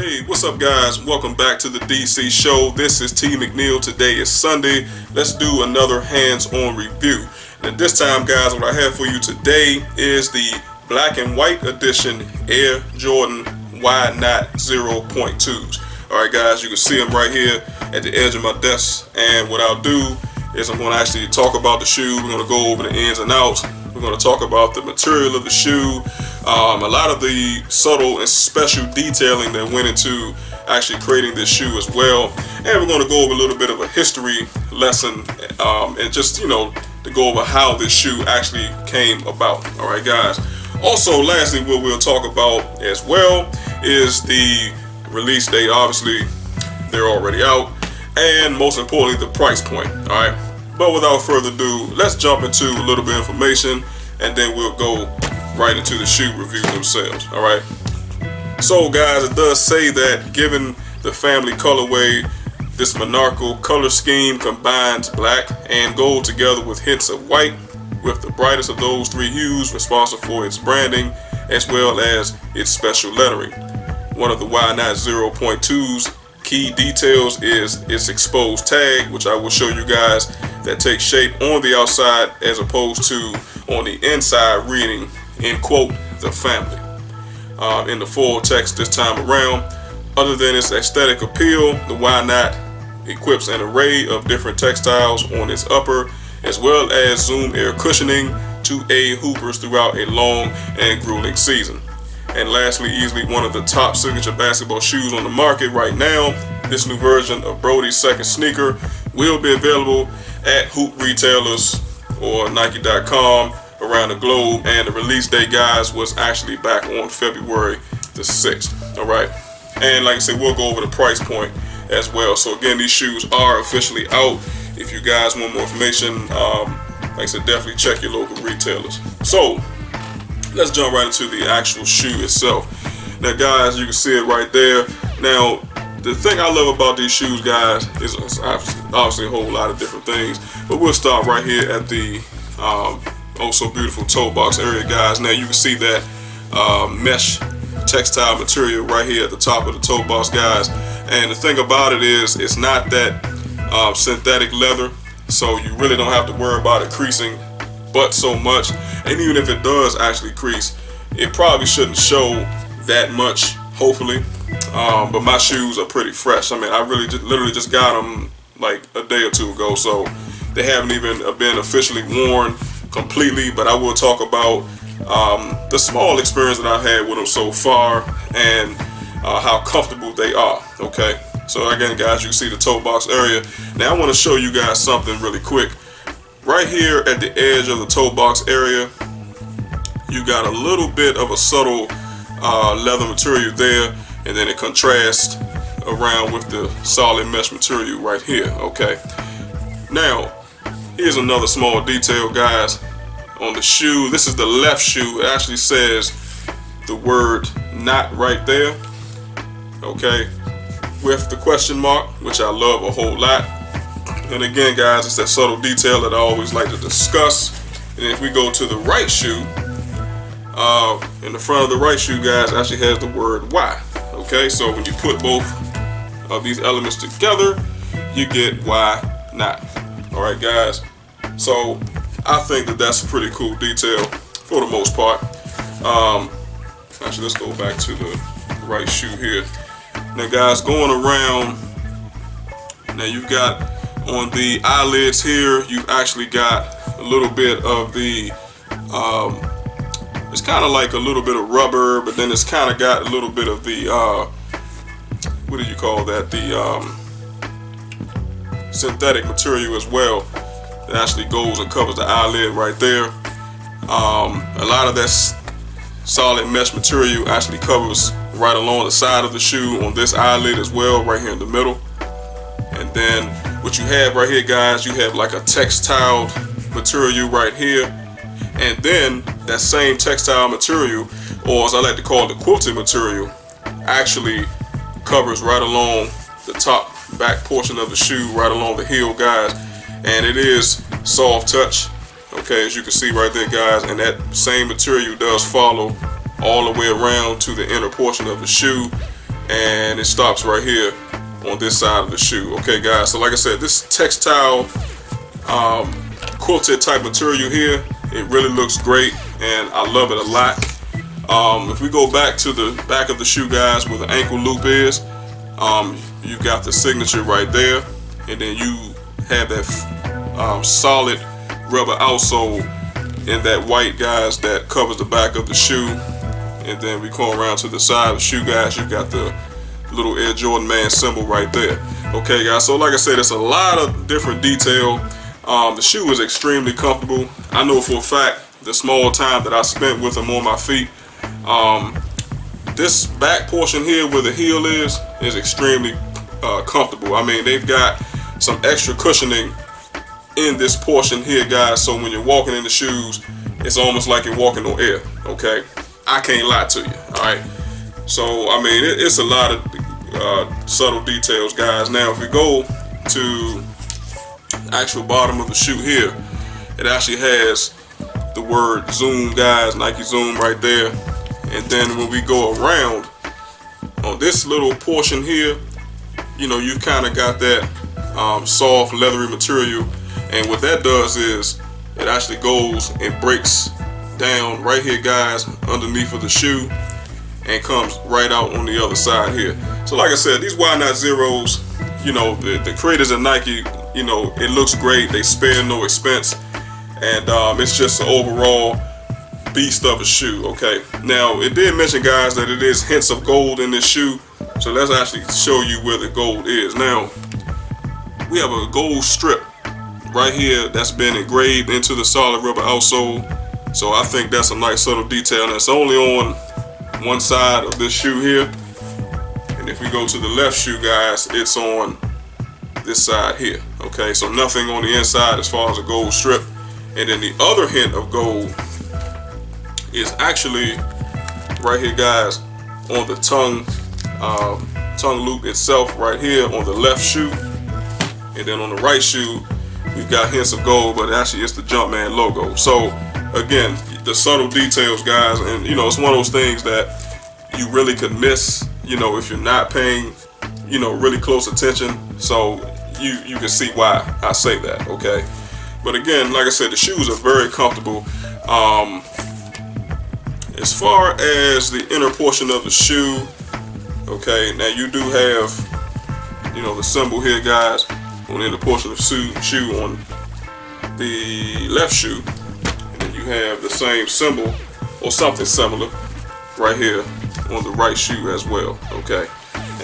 Hey, what's up guys? Welcome back to the DC show. This is T McNeil. Today is Sunday. Let's do another hands-on review. And this time guys, what I have for you today is the black and white edition Air Jordan Why Not 0.2s. Alright guys, you can see them right here at the edge of my desk. And what I'll do is I'm going to actually talk about the shoe. We're going to go over the ins and outs. We're going to talk about the material of the shoe, a lot of the subtle and special detailing that went into actually creating this shoe as well. And we're going to go over a little bit of a history lesson and just, to go over how this shoe actually came about. All right, guys. Also, lastly, what we'll talk about as well is the release date. Obviously, they're already out. And most importantly, the price point. All right. But without further ado, let's jump into a little bit of information and then we'll go right into the shoe reviews themselves. Alright. So guys, it does say that given the family colorway, this monarchical color scheme combines black and gold together with hints of white, with the brightest of those three hues responsible for its branding as well as its special lettering. One of the Why Not 0.2's key details is its exposed tag, which I will show you guys, that takes shape on the outside as opposed to on the inside, reading in quote the family in the full text this time around. Other than its aesthetic appeal, the Why Not equips an array of different textiles on its upper as well as zoom air cushioning to aid hoopers throughout a long and grueling season. And lastly, easily one of the top signature basketball shoes on the market right now, this new version of Brody's second sneaker will be available at hoop retailers or Nike.com around the globe. And the release date, guys, was actually back on February the 6th. All right. And like I said, we'll go over the price point as well. So again, these shoes are officially out. If you guys want more information, like I said, definitely check your local retailers. So let's jump right into the actual shoe itself. Now guys, you can see it right there. Now the thing I love about these shoes, guys, is obviously a whole lot of different things, but we'll start right here at the oh so beautiful toe box area, guys. Now you can see that mesh textile material right here at the top of the toe box, guys. And the thing about it is it's not that synthetic leather, so you really don't have to worry about it creasing but so much. And even if it does actually crease, it probably shouldn't show that much, hopefully. But my shoes are pretty fresh. I mean, I really literally just got them like a day or two ago, so they haven't even been officially worn completely. But I will talk about the small experience that I've had with them so far and how comfortable they are. Okay, so again, guys, you can see the toe box area. Now I want to show you guys something really quick. Right here at the edge of the toe box area, you got a little bit of a subtle leather material there, and then it contrasts around with the solid mesh material right here. Okay, now here's another small detail, guys, on the shoe. This is the left shoe. It actually says the word "not" right there, okay, with the question mark, which I love a whole lot. And again, guys, it's that subtle detail that I always like to discuss. And if we go to the right shoe, in the front of the right shoe, guys, actually has the word "why." Okay, so when you put both of these elements together, you get "why not." All right, guys. So I think that that's a pretty cool detail for the most part. Actually, let's go back to the right shoe here. Now, guys, going around, now you've got on the eyelids here, you've actually got a little bit of the it's kind of like a little bit of rubber, but then it's kind of got a little bit of the what do you call that, the synthetic material as well, that actually goes and covers the eyelid right there. A lot of that solid mesh material actually covers right along the side of the shoe on this eyelid as well, right here in the middle. And then what you have right here, guys, you have like a textile material right here, and then that same textile material, or as I like to call it, the quilted material, actually covers right along the top back portion of the shoe, right along the heel, guys. And it is soft touch, okay, as you can see right there, guys. And that same material does follow all the way around to the inner portion of the shoe. and it stops right here on this side of the shoe. Okay guys, so like I said, this textile quilted type material here, it really looks great and I love it a lot. If we go back to the back of the shoe, guys, where the ankle loop is, you got the signature right there, and then you have that solid rubber outsole in that white, guys, that covers the back of the shoe. And then we come around to the side of the shoe, guys, you got the little Air Jordan Man symbol right there. Okay guys, so like I said, it's a lot of different detail. The shoe is extremely comfortable. I know for a fact, the small time that I spent with them on my feet, this back portion here where the heel is extremely comfortable. I mean, they've got some extra cushioning in this portion here, guys, so when you're walking in the shoes, it's almost like you're walking on air. Okay, I can't lie to you. All right, so I mean, it's a lot of subtle details, guys. Now if we go to actual bottom of the shoe here, it actually has the word Zoom, guys, Nike Zoom right there. And then when we go around on this little portion here, you know, you've kind of got that soft leathery material, and what that does is it actually goes and breaks down right here, guys, underneath of the shoe, and comes right out on the other side here. So like I said, these Why Not Zeros, you know, the creators of Nike, you know, it looks great. They spare no expense, and it's just an overall beast of a shoe. Okay, now it did mention, guys, that it is hints of gold in this shoe, so let's actually show you where the gold is. Now we have a gold strip right here that's been engraved into the solid rubber outsole, so I think that's a nice subtle detail, and it's only on one side of this shoe here. And if we go to the left shoe, guys, it's on this side here. Okay, so nothing on the inside as far as a gold strip. And then the other hint of gold is actually right here, guys, on the tongue loop itself right here on the left shoe. And then on the right shoe, we've got hints of gold, but actually it's the Jumpman logo. So again, the subtle details, guys, and you know, it's one of those things that you really could miss, you know, if you're not paying, you know, really close attention. So you can see why I say that. Okay, but again, like I said, the shoes are very comfortable. As far as the inner portion of the shoe, okay, now you do have, you know, the symbol here, guys, on the inner portion of the shoe on the left shoe, and then you have the same symbol or something similar right here on the right shoe as well. Okay,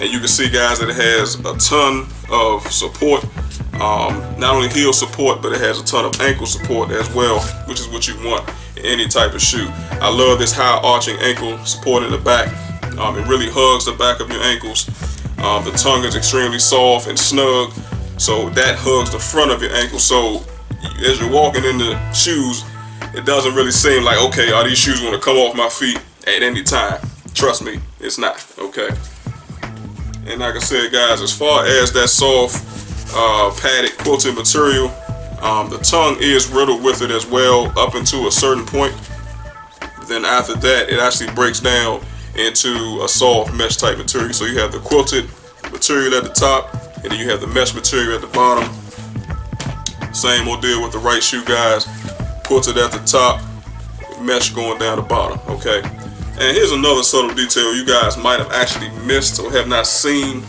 and you can see, guys, that it has a ton of support, not only heel support, but it has a ton of ankle support as well, which is what you want in any type of shoe. I love this high arching ankle support in the back. It really hugs the back of your ankles. The tongue is extremely soft and snug, so that hugs the front of your ankle. So as you're walking in the shoes, it doesn't really seem like, okay, are these shoes going to come off my feet at any time? Trust me, it's not. Okay. And like I said, guys, as far as that soft padded quilted material, the tongue is riddled with it as well up until a certain point. Then after that, it actually breaks down into a soft mesh type material. So you have the quilted material at the top, and then you have the mesh material at the bottom. Same ordeal with the right shoe, guys. Quilted at the top, mesh going down the bottom. Okay. And here's another subtle detail you guys might have actually missed or have not seen.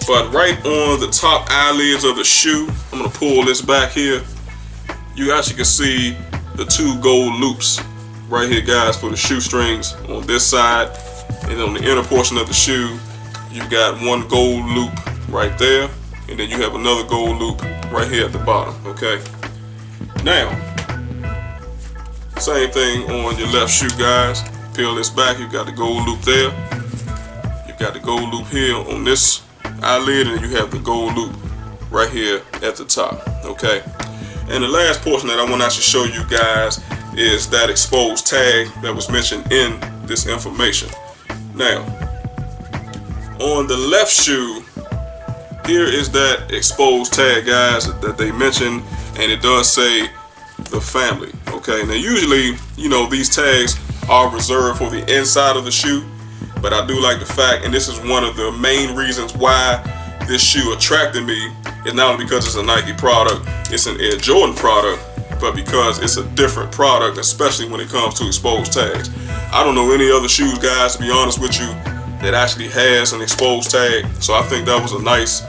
But right on the top eyelids of the shoe, I'm going to pull this back here. You actually can see the two gold loops right here, guys, for the shoestrings on this side. And on the inner portion of the shoe, you've got one gold loop right there. And then you have another gold loop right here at the bottom. Okay. Now, same thing on your left shoe, guys. Peel this back, you've got the gold loop there. You've got the gold loop here on this eyelid, and you have the gold loop right here at the top. Okay. And the last portion that I want to actually show you guys is that exposed tag that was mentioned in this information. Now, on the left shoe, here is that exposed tag, guys, that they mentioned, and it does say the family. Okay. Now, usually, you know, these tags are reserved for the inside of the shoe, But I do like the fact, and this is one of the main reasons why this shoe attracted me, is not only because it's a Nike product, it's an Air Jordan product, but because it's a different product, especially when it comes to exposed tags. I don't know any other shoes, guys, to be honest with you, that actually has an exposed tag. So I think that was a nice,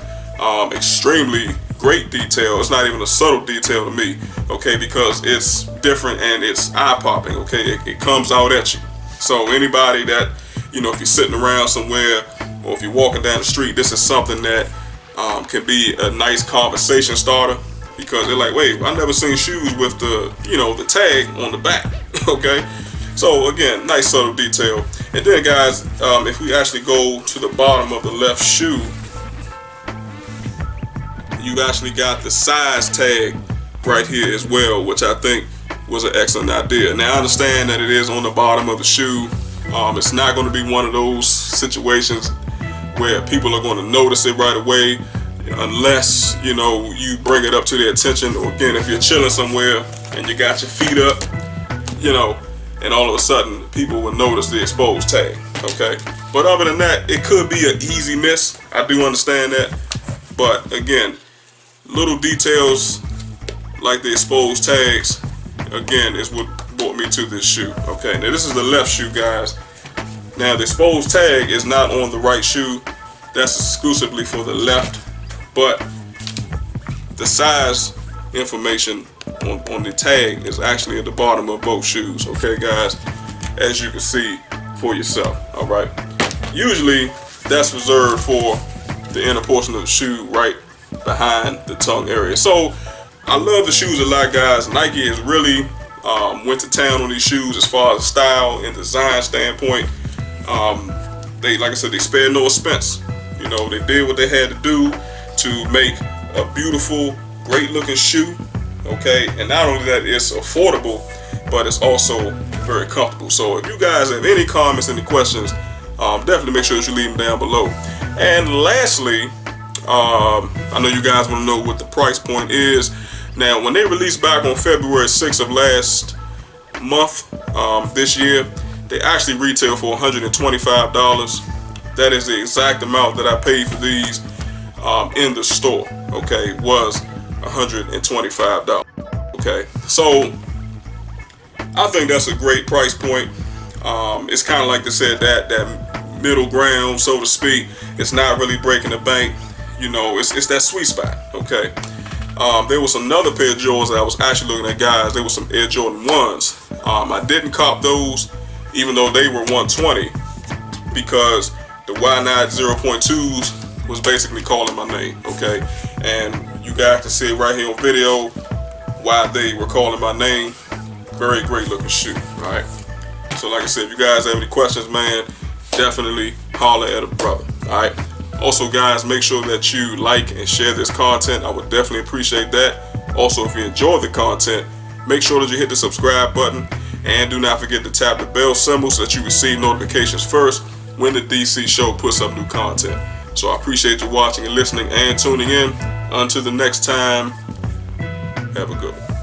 extremely great detail. It's not even a subtle detail to me, okay, because it's different and it's eye-popping, okay. It comes out at you. So anybody that, you know, if you're sitting around somewhere or if you're walking down the street, this is something that can be a nice conversation starter, because they're like, wait, I never seen shoes with the, you know, the tag on the back. Okay, so again, nice subtle detail. And then, guys, if we actually go to the bottom of the left shoe, you've actually got the size tag right here as well, which I think was an excellent idea. Now, I understand that it is on the bottom of the shoe. It's not going to be one of those situations where people are going to notice it right away, unless, you know, you bring it up to their attention. Or again, if you're chilling somewhere and you got your feet up, you know, and all of a sudden people will notice the exposed tag, okay? But other than that, it could be an easy miss. I do understand that. But again, little details like the exposed tags, again, is what brought me to this shoe, okay? Now, this is the left shoe, guys. Now, the exposed tag is not on the right shoe. That's exclusively for the left. But the size information on the tag is actually at the bottom of both shoes, okay, guys, as you can see for yourself. All right, usually that's reserved for the inner portion of the shoe right behind the tongue area. So I love the shoes a lot, guys. Nike has really went to town on these shoes as far as style and design standpoint. They, like I said, they spared no expense. You know, they did what they had to do to make a beautiful, great looking shoe, okay? And not only that, it's affordable, but it's also very comfortable. So if you guys have any comments, any questions, definitely make sure that you leave them down below. And lastly, I know you guys want to know what the price point is. Now, when they released back on February 6th of last month, this year, they actually retail for $125. That is the exact amount that I paid for these in the store, okay, was $125, okay? So I think that's a great price point. It's kind of like they said, that middle ground, so to speak. It's not really breaking the bank, you know, it's that sweet spot, okay? There was another pair of Jordans that I was actually looking at, guys. There was some Air Jordan 1s. I didn't cop those, even though they were $120, because the Why Not 0.2s was basically calling my name, okay? And you guys can see it right here on video why they were calling my name. Very great looking shoe, right? So like I said, if you guys have any questions, man, definitely holler at a brother, all right? Also, guys, make sure that you like and share this content. I would definitely appreciate that. Also, if you enjoy the content, make sure that you hit the subscribe button, and do not forget to tap the bell symbol so that you receive notifications first when the DC show puts up new content. So I appreciate you watching and listening and tuning in. Until the next time, have a good one.